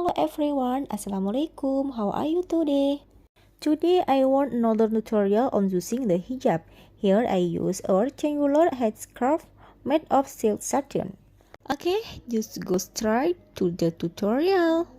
Hello everyone, assalamualaikum. How are you today? Today I want another tutorial on using the hijab. Here I use a rectangular headscarf made of silk satin. Okay, just go straight to the tutorial.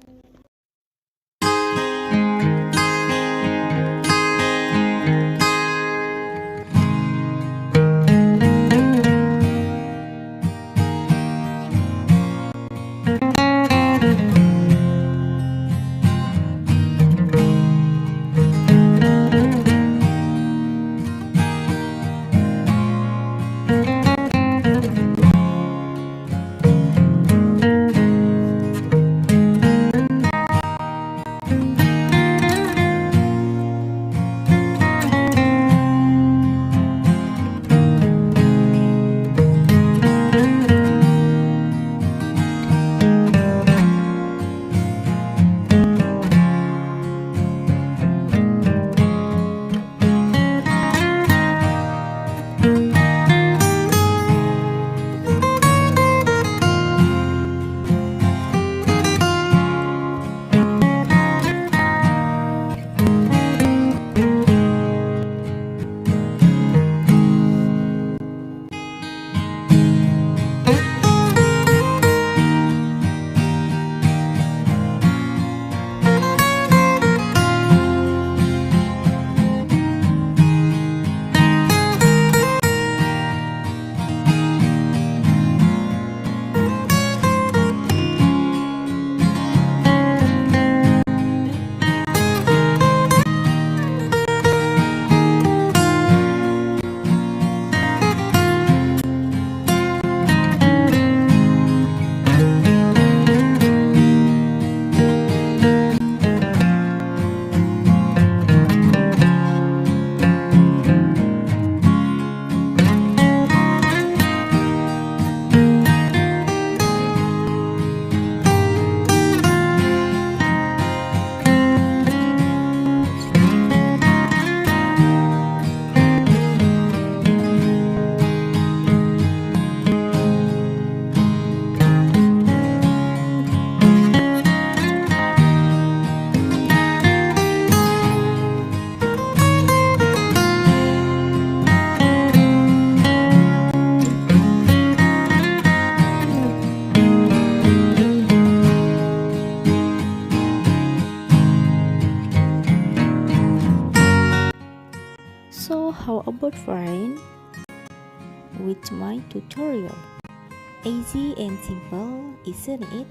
So how about friend with my tutorial? Easy and simple, isn't it?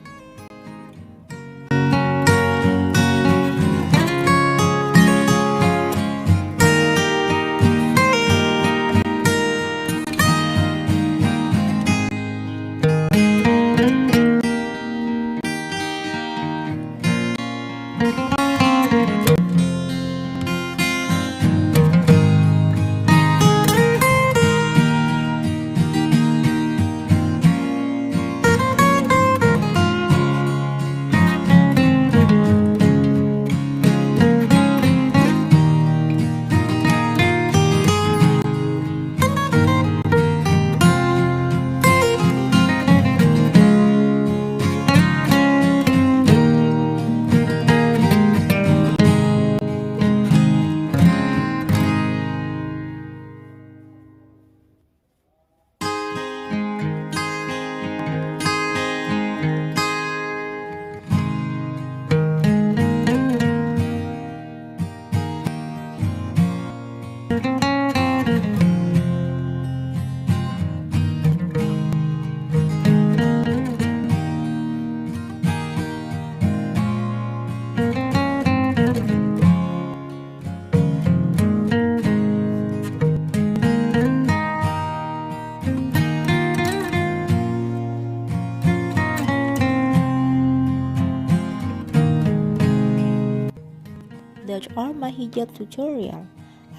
That's all my hijab tutorial.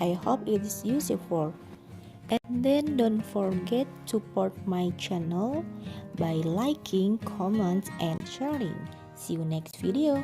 I hope it is useful. And then don't forget to support my channel by liking, comments, and sharing. See you next video.